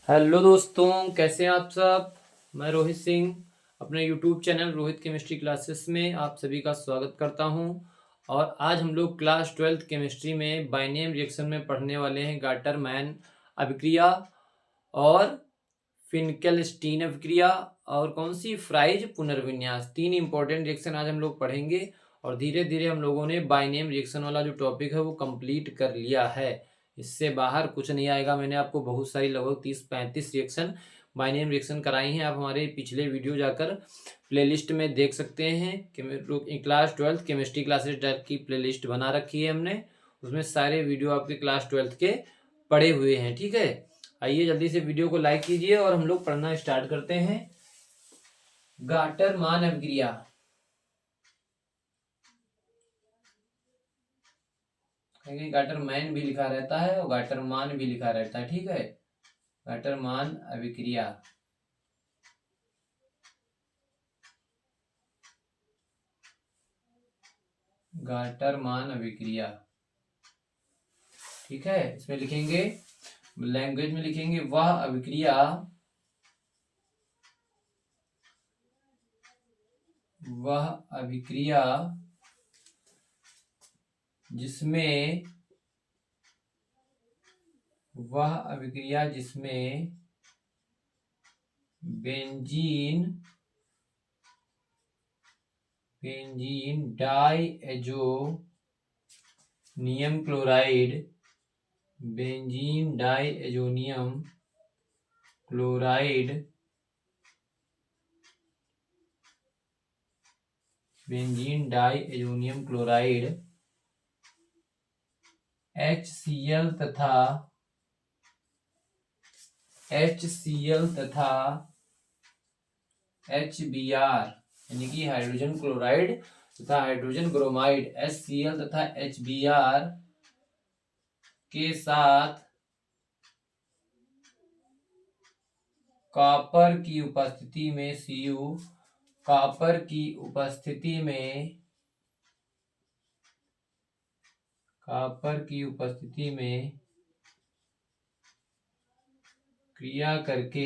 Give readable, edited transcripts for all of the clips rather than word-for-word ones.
Hello दोस्तों, कैसे हैं आप सब। मैं रोहित सिंह अपने YouTube channel Rohit chemistry classes में आप सभी का स्वागत करता हूं। और आज हम लोग क्लास 12th केमिस्ट्री में बाइनेम रिएक्शन में पढ़ने वाले हैं गाटर मैन अभिक्रिया और फिनकेलस्टीन अभिक्रिया और कौन सी फ्राइज पुनर्विन्यास। तीन इंपॉर्टेंट रिएक्शन आज हम लोग पढ़ेंगे और धीरे धीरे हम लोगों ने बाइनेम रिएक्शन वाला जो टॉपिक है वो कंप्लीट कर लिया है। इससे बाहर कुछ नहीं आएगा। मैंने आपको बहुत सारी लगभग 30-35 रिएक्शन बाइनेम रिएक्शन कराई हैं। आप हमारे पिछले वीडियो जाकर प्लेलिस्ट में देख सकते हैं कि class 12th chemistry classes type की प्लेलिस्ट बना रखी है हमने। उसमें सारे वीडियो आपके क्लास 12th के पड़े हुए हैं। ठीक है, आइए जल्दी से वीडियो को लाइक कीजिए और हम लोग पढ़ना स्टार्ट करते हैं। गाटर मान अभिक्रिया। गाटर मैन भी लिखा रहता है और गाटर मान भी लिखा रहता है। ठीक है, गाटर मान अभिक्रिया। गाटर मान अभिक्रिया, ठीक है। इसमें लिखेंगे, लैंग्वेज में लिखेंगे वह अभिक्रिया जिसमें बेंजीन डाइएजोनियम क्लोराइड HCl तथा HBr यानी कि हाइड्रोजन क्लोराइड तथा हाइड्रोजन ब्रोमाइड HCl तथा HBr के साथ कॉपर की उपस्थिति में क्रिया करके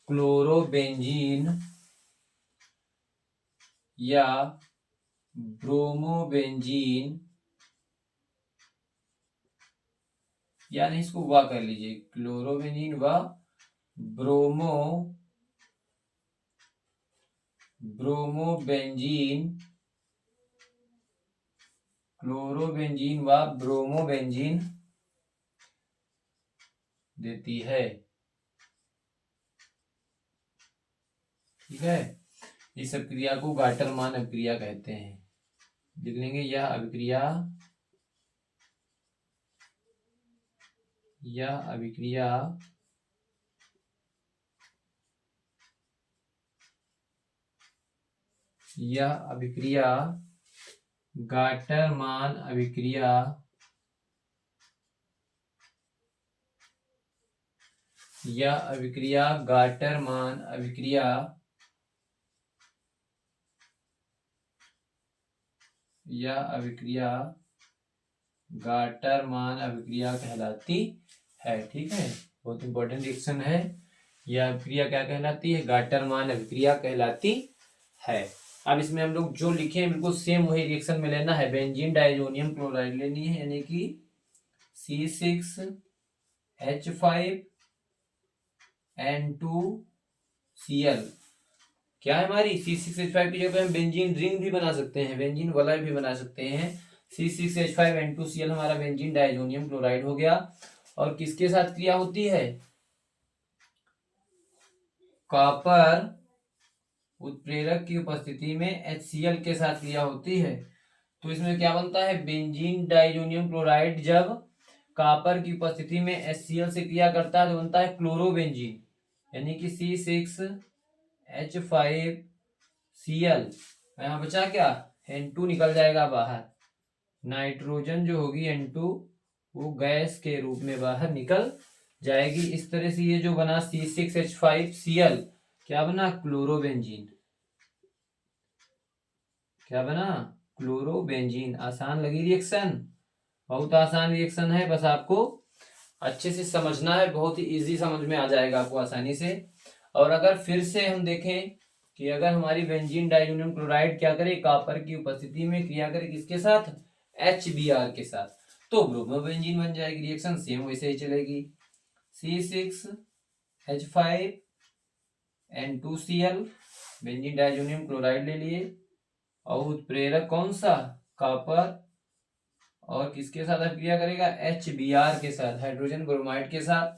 क्लोरोबेंजीन या ब्रोमोबेंजीन, यानी इसको वा कर लीजिए, क्लोरोबेंजीन व ब्रोमोबेंजीन देती है। ठीक है, इस अभिक्रिया को गाटर मान अभिक्रिया कहते हैं। लिख लेंगे यह अभिक्रिया गाटर मान अभिक्रिया गाटर मान अभिक्रिया कहलाती है। ठीक है, बहुत इंपॉर्टेंट रिएक्शन है। यह अभिक्रिया क्या कहलाती है? गाटर मान अभिक्रिया कहलाती है। अब इसमें हम लोग जो लिखे हैं बिल्कुल सेम वही रिएक्शन में लेना है। बेंजीन डाइजोनियम क्लोराइड लेनी है, यानी कि C6H5N2Cl। क्या है हमारी? C6H5 की जगह हम बेंजीन रिंग भी बना सकते हैं, बेंजीन वलय भी बना सकते हैं। C6H5N2Cl हमारा बेंजीन डाइजोनियम क्लोराइड हो गया। और किसके साथ क्रिया होती है? कॉपर उत्प्रेरक की उपस्थिति में HCl के साथ क्रिया होती है। तो इसमें क्या बनता है? बेंजीन डाइजोनियम क्लोराइड जब कॉपर की उपस्थिति में HCl से क्रिया करता है तो बनता है क्लोरोबेंजीन, यानी कि C6H5Cl। यहाँ बचा क्या? N2 निकल जाएगा बाहर। नाइट्रोजन जो होगी N2 वो गैस के रूप में बाहर निकल जाएगी। इस तरह से ये जो बना C6H5Cl क्या बना, क्लोरोबेंजीन। क्या बना, क्लोरोबेंजीन। आसान लगी रिएक्शन, बहुत आसान रिएक्शन है, बस आपको अच्छे से समझना है, बहुत ही इजी समझ में आ जाएगा आपको आसानी से। और अगर फिर से हम देखें कि अगर हमारी बेंजीन डाइजोनियम क्लोराइड क्या करे, कॉपर की उपस्थिति में क्रिया करे किसके साथ, HBr के साथ, तो ब्रोमोबेंजीन बन जाएगी। रिएक्शन सेम वैसे ही चलेगी। C6H5N2Cl बेंजीन डाइजोनियम क्लोराइड ले लिए, और उत्प्रेरक कौन सा, कॉपर, और किसके साथ क्रिया करेगा, HBr के साथ, हाइड्रोजन ब्रोमाइड के साथ।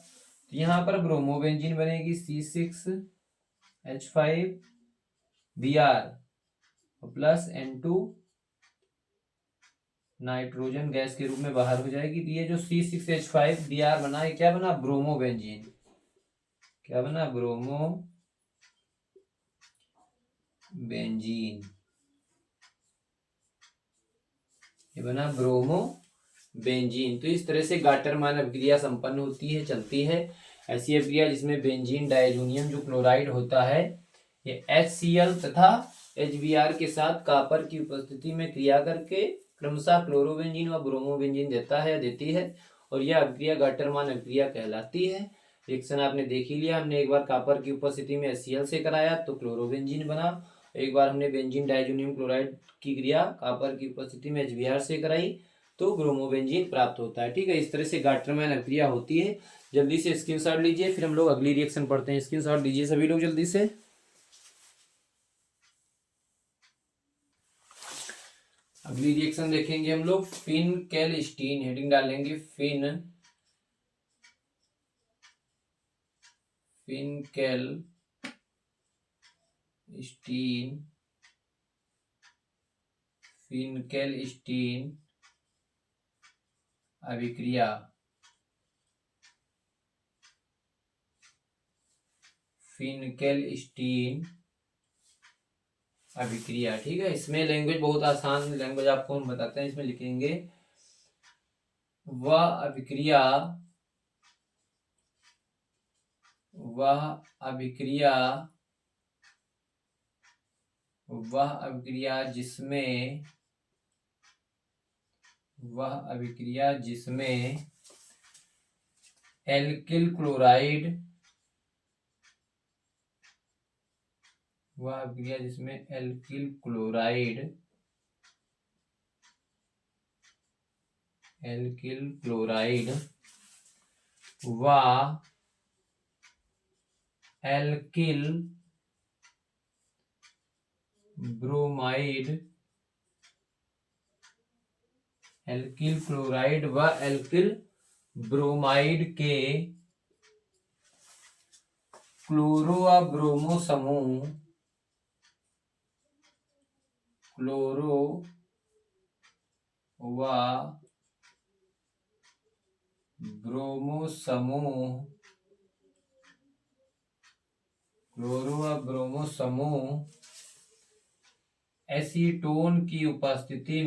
तो यहाँ पर ब्रोमोबेंजीन बनेगी C6H5Br plus N2 nitrogen gas के रूप में बाहर हो जाएगी। तो ये जो C6H5Br बना, ये क्या बना, ब्रोमोबेंजीन। क्या बना, ब्रोमोबेंजीन। ये बना ब्रोमोबेंजीन। तो इस तरह से गाटरमान अभिक्रिया संपन्न होती है, चलती है। ऐसी अभिक्रिया जिसमें बेंजीन डाइजोनियम जो क्लोराइड होता है, ये HCl तथा HBr के साथ कॉपर की उपस्थिति में क्रिया करके क्रमशः क्लोरोबेंजीन व ब्रोमोबेंजीन देता है, देती है, और यह अभिक्रिया गाटरमान अभिक्रिया कहलाती है। रिएक्शन आपने देख ही लिया, हमने एक बार कॉपर की उपस्थिति में HCl से कराया तो क्लोरोबेंजीन बना, एक बार हमने बेंजीन डाइजोनियम क्लोराइड की क्रिया कॉपर की उपस्थिति में HBr से कराई तो ब्रोमोबेंजीन प्राप्त होता है। ठीक है, इस तरह से गाटरमैन अभिक्रिया होती है। जल्दी से स्क्रीनशॉट लीजिए, फिर हम लोग अगली रिएक्शन पढ़ते हैं। स्क्रीनशॉट लीजिए सभी लोग जल्दी से। अगली रिएक्शन देखेंगे हम लोग, फिनकेलस्टीन, हेडिंग डालेंगे फिनकेलस्टीन अभिक्रिया। फिनकेलस्टीन अभिक्रिया। ठीक है, इसमें लैंग्वेज बहुत आसान लैंग्वेज आपको हम बताते हैं। इसमें लिखेंगे वह अभिक्रिया जिसमें एल्किल क्लोराइड व एल्किल ब्रोमाइड के क्लोरो व ब्रोमो समूह एसीटोन की उपस्थिति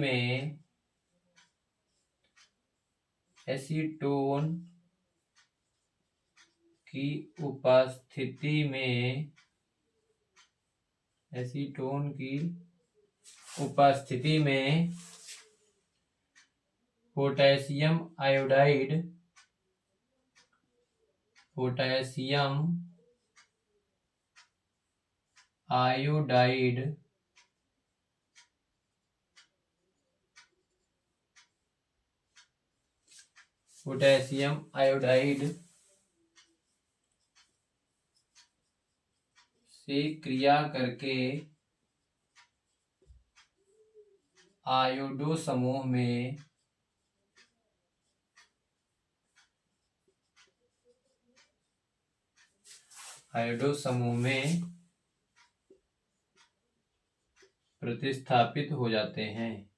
में पोटेशियम आयोडाइड से क्रिया करके आयोडो समूह में प्रतिस्थापित हो जाते हैं।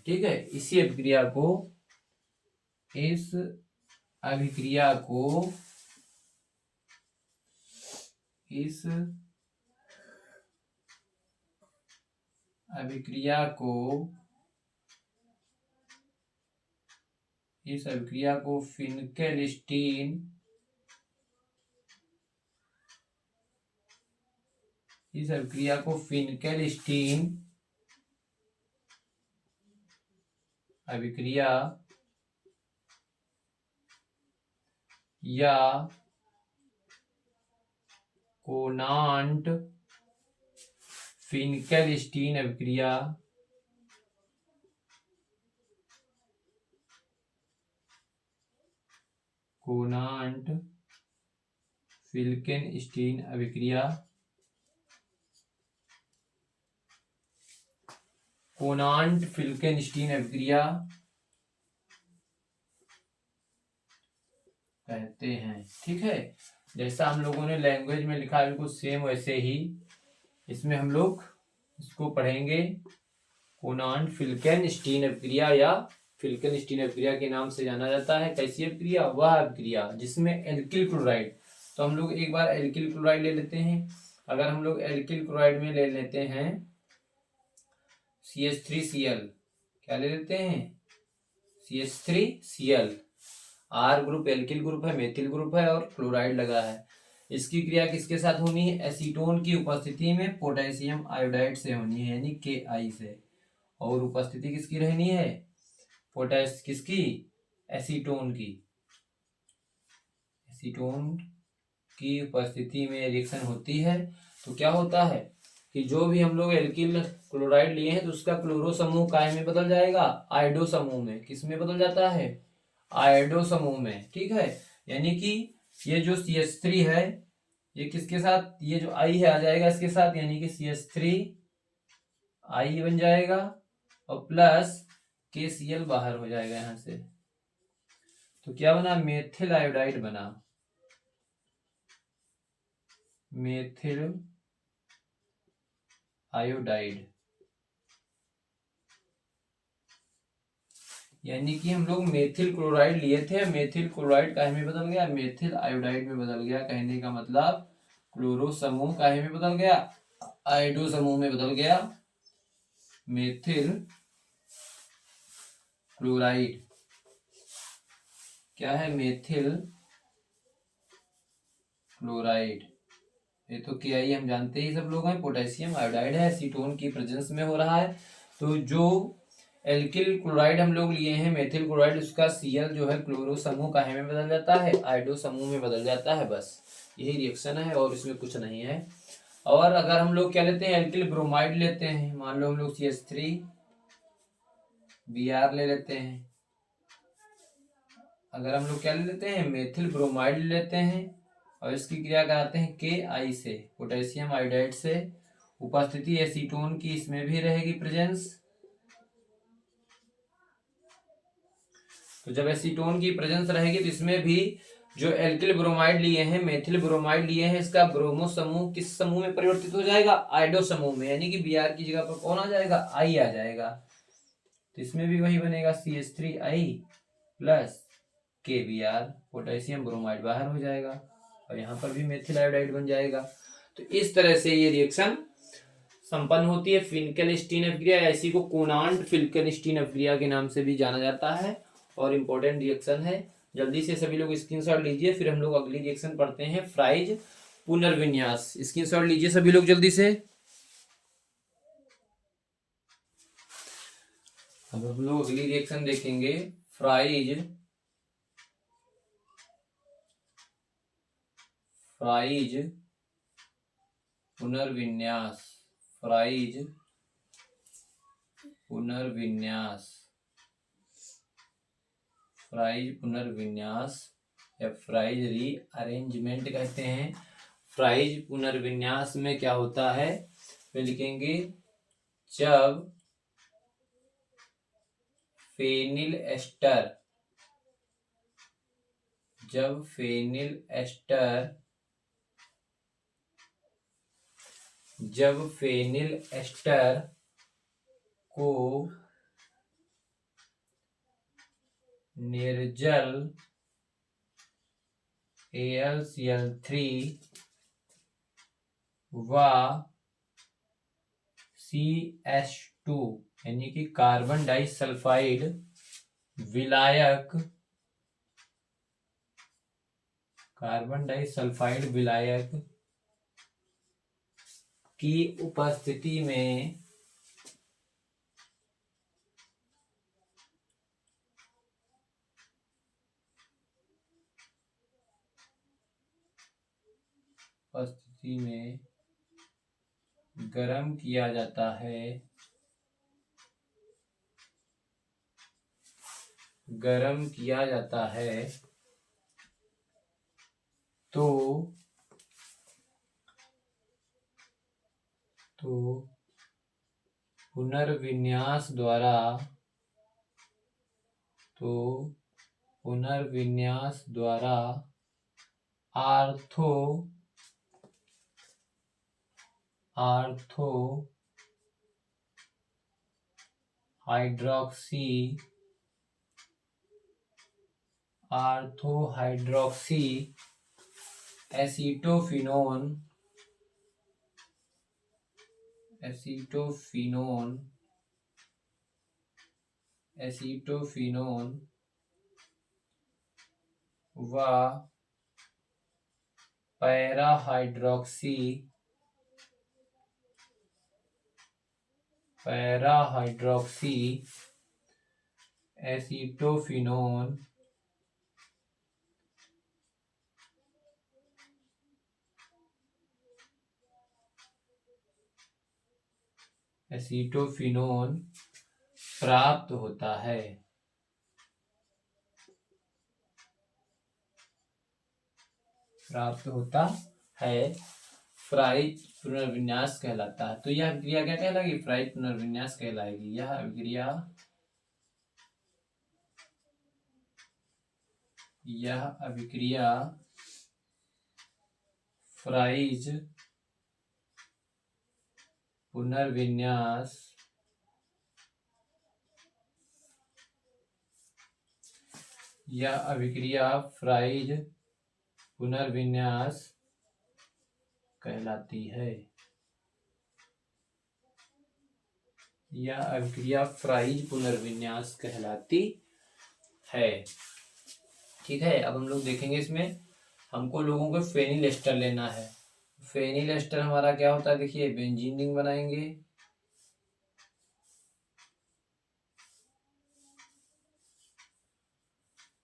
ठीक है, इस अभिक्रिया को इस अभिक्रिया को फिनकेलस्टीन अभिक्रिया या कोनांट फिनकेलस्टीन अभिक्रिया कोनांट फिल्केनस्टीन अभिक्रिया कहते हैं। ठीक है, जैसा हम लोगों ने लैंग्वेज में लिखा बिल्कुल सेम वैसे ही इसमें हम लोग इसको पढ़ेंगे। कोनांट फिल्केनस्टीन अभिक्रिया या फिल्केनस्टीन अभिक्रिया के नाम से जाना जाता है। कैसी अभिक्रिया? वह अभिक्रिया जिसमें एल्किल क्लोराइड, तो हम लोग एक बार एल्किल क्लोराइड ले लेते हैं। अगर हम लोग एल्किल क्लोराइड में ले लेते हैं CH3Cl, क्या ले लेते हैं? CH3Cl। R group alkyl group है, मेथिल ग्रुप है और क्लोराइड लगा है। इसकी क्रिया किसके साथ होनी है? एसीटोन की उपस्थिति में पोटेशियम आयोडाइड से होनी है, यानी Ki से। और उपस्थिति किसकी रहनी है? किसकी? एसीटोन की उपस्थिति में रिएक्शन होती है। तो क्या होता है कि जो भी हम लोग एल्किल क्लोराइड लिए हैं तो उसका क्लोरो समूह काय में बदल जाएगा? आयोडो समूह में। किस में बदल जाता है? आयोडो समूह में। ठीक है, यानी कि ये जो CH3 है ये किसके साथ, ये जो I है आ जाएगा इसके साथ, यानी कि CH3I बन जाएगा और प्लस KCl बाहर हो जाएगा यहां से। तो क्या बना? मेथिल आयोडाइड बना। मेथिल आयोडाइड, यानी कि हम लोग मेथिल क्लोराइड लिए थे, मेथिल क्लोराइड काहे में बदल गया? मेथिल आयोडाइड में बदल गया। कहने का मतलब क्लोरो समूह काहे में बदल गया? आयोडो समूह में बदल गया। मेथिल क्लोराइड क्या है? Methyl chloride. ये तो Ki हम जानते ही सब लोग हैं, पोटेशियम आयोडाइड है, एसीटोन की प्रेजेंस में हो रहा है। तो जो एल्किल क्लोराइड हम लोग लिए हैं मेथिल क्लोराइड, उसका Cl जो है क्लोरो समूह काहे में बदल जाता है? आयोडो समूह में बदल जाता है। बस यही रिएक्शन है और इसमें कुछ नहीं है। और अगर हम लोग क्या लेते हैं? एल्किल ब्रोमाइड लेते हैं, मान लो हम लोग CH3Br ले लेते हैं। अगर हम लोग क्या ले लेते हैं? मेथिल ब्रोमाइड ले लेते हैं और इसकी क्रिया कराते हैं Ki से, पोटेशियम आयोडाइड से। उपस्थिति एसीटोन की इसमें भी रहेगी प्रेजेंस। तो जब एसीटोन की प्रेजेंस रहेगी तो इसमें भी जो एल्किल ब्रोमाइड लिए हैं, मेथिल ब्रोमाइड लिए हैं, इसका ब्रोमो समूह किस समूह में परिवर्तित हो जाएगा? आयोडो समूह में, यानी कि Br की जगह पर कौन आ जाएगा? I आ जाएगा। तो इसमें भी वही बनेगा CH3I plus KBr, potassium bromide बाहर हो जाएगा और यहाँ पर भी मेथिल आयोडाइड बन जाएगा। तो इस तरह से ये रिएक्शन संपन्न होती है। फिनकेलस्टीन अभिक्रिया, इसी को कोनांट फिनकेलस्टीन अभिक्रिया के नाम से भी जाना जाता है और इम्पोर्टेंट रिएक्शन है। जल्दी से सभी लोग स्क्रीनशॉट लीजिए, फिर हम लोग अगली रिएक्शन पढ़ते हैं, फ्राइज पुनर्विन्यास। स्क्रीनशॉट लीजिए सभी लोग जल्दी से। अब हम लोग अगली रिएक्शन देखेंगे, फ्राइज पुनर्विन्यास। फ्राइज पुनर्विन्यास या फ्राइज रीअरेंजमेंट कहते हैं। फ्राइज पुनर्विन्यास में क्या होता है? वे लिखेंगे जब फेनिल एस्टर को निर्जल AlCl3 व CH2 यानी कि कार्बन डाइसल्फाइड विलायक, कार्बन डाइसल्फाइड विलायक की उपस्थिति में गर्म किया जाता है, गर्म किया जाता है तो पुनर्विन्यास द्वारा आर्थो हाइड्रोक्सी एसीटोफिनोन व पैरा हाइड्रोक्सी एसीटोफिनोन प्राप्त होता है। फ्राइज पुनर्विन्यास कहलाता है। तो यह अभिक्रिया क्या कहलाएगी? फ्राइज पुनर्विन्यास कहलाएगी। यह अभिक्रिया फ्राइज पुनर्विन्यास कहलाती है। यह अभिक्रिया फ्राइज पुनर्विन्यास कहलाती है। ठीक है, अब हम लोग देखेंगे इसमें हमको लोगों को फेनिल एस्टर लेना है। फेनिल एस्टर हमारा क्या होता है? देखिए, बेंजीन रिंग बनाएंगे,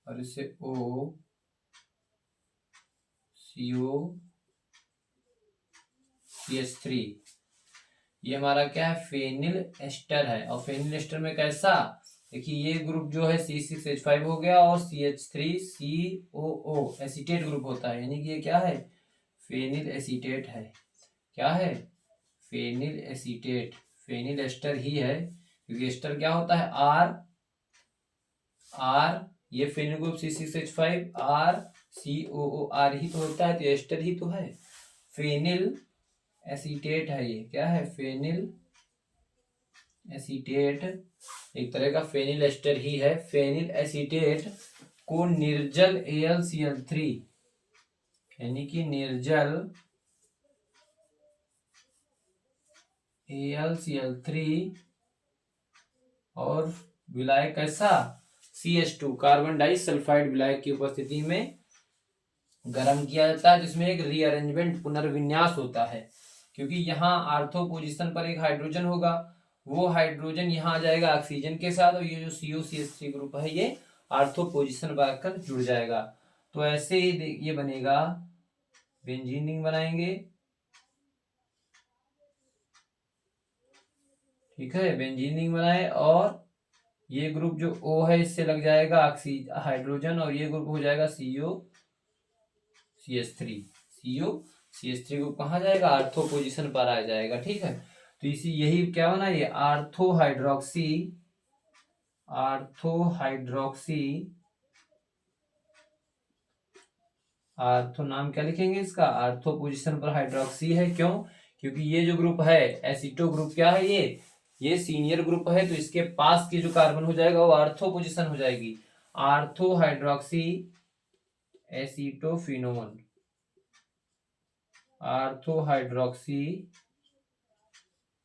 और इसे COCH3, ये हमारा क्या है? फेनिल एस्टर है। और फेनिल एस्टर में कैसा? देखिए, ये ग्रुप जो है C6H5 हो गया और CH3COO एसीटेट ग्रुप होता है, यानी कि ये क्या है? फेनिल एसीटेट है। क्या है? Phenyl acetate. फेनिल एस्टर ही है, क्योंकि एस्टर क्या होता है? R, ये फेनिल ग्रुप C6H5 RCOOR ही तो होता है, तो एस्टर ही तो है। फेनिल एसीटेट है ये। क्या है? फेनिल एसीटेट एक तरह का फेनिल एस्टर ही है। फेनिल एसीटेट को निर्जल AlCl3 यानी कि निर्जल AlCl3 और विलायक कैसा? CH2 कार्बन डाइसल्फाइड विलायक की उपस्थिति में गर्म किया जाता है, जिसमें एक रीअरेंजमेंट पुनर्विन्यास होता है। क्योंकि यहाँ आर्थो पोजीशन पर एक हाइड्रोजन होगा, वो हाइड्रोजन यहाँ आ जाएगा ऑक्सीजन के साथ, और ये जो COCH3 ग्रुप है ये आर्थो पोजीशन पर जुड़ जाएगा। तो ऐसे ही ये बनेगा, बेंजीन रिंग बनाएंगे। ठीक है, बेंजीन रिंग बनाए, और ये ग्रुप जो O है इससे लग जाएगा हाइड्रोजन, और ये ग्रुप हो जाएगा COCH3। COCH3 ग्रुप कहाँ जाएगा? आर्थो पोजीशन पर आ जाएगा। ठीक है, तो इसी यही क्या बना? ये आर्थो नाम क्या लिखेंगे इसका? आर्थो पोजीशन पर हाइड्रोक्सी है। क्यों? क्योंकि ये जो ग्रुप है एसीटो ग्रुप, क्या है ये सीनियर ग्रुप है, तो इसके पास की जो कार्बन हो जाएगा वो आर्थो पोजीशन हो जाएगी। Ortho hydroxy acetophenone, ortho hydroxy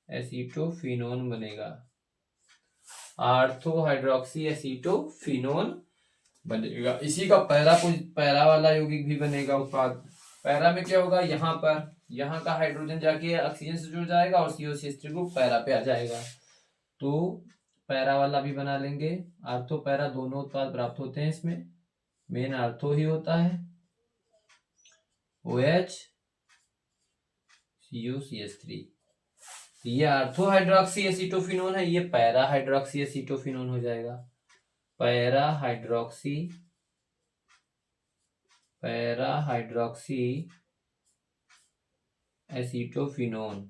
acetophenone बनेगा, आर्थो हाइड्रोक्सी एसीटोफिनोन बनेगा। इसी का पैरा वाला यौगिक भी बनेगा उत्पाद। पैरा में क्या होगा, यहाँ पर यहाँ का हाइड्रोजन जाके ऑक्सीजन से जुड़ जाएगा और COCH3 ग्रुप पैरा पे आ जाएगा, तो पैरा वाला भी बना लेंगे। आर्थो पैरा दोनों उत्पाद प्राप्त होते हैं इसमें, मेन आर्थो ही होता है, OH COCH3। ये आर्थो हाइड्रोक्सी एसीटोफिनोन है, ये पैरा हाइड्रोक्सी एसीटोफिनोन हो जाएगा, para hydroxy acetophenone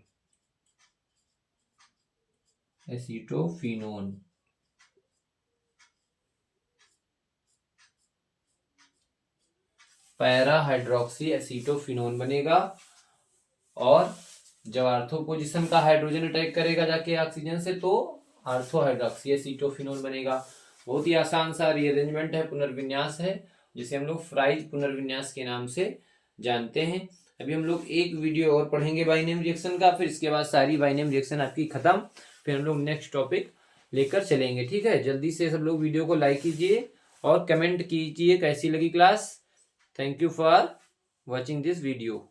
para hydroxy acetophenone बनेगा। और जब आर्थो पोजीशन का हाइड्रोजन अटैक करेगा जाके ऑक्सीजन से, तो आर्थो हाइड्रोक्सी एसीटोफिनोन बनेगा। बहुत ही आसान सा रीअरेंजमेंट है, पुनर्विन्यास है, जिसे हम लोग फ्राइज पुनर्विन्यास के नाम से जानते हैं। अभी हम लोग एक वीडियो और पढ़ेंगे बाइनेम रिएक्शन का, फिर इसके बाद सारी बाइनेम रिएक्शन आपकी खत्म, फिर हम लोग नेक्स्ट टॉपिक लेकर चलेंगे। ठीक है, जल्दी से सब लोग वीडियो को लाइक कीजिए और कमेंट कीजिए कैसी लगी class. Thank you for watching this video.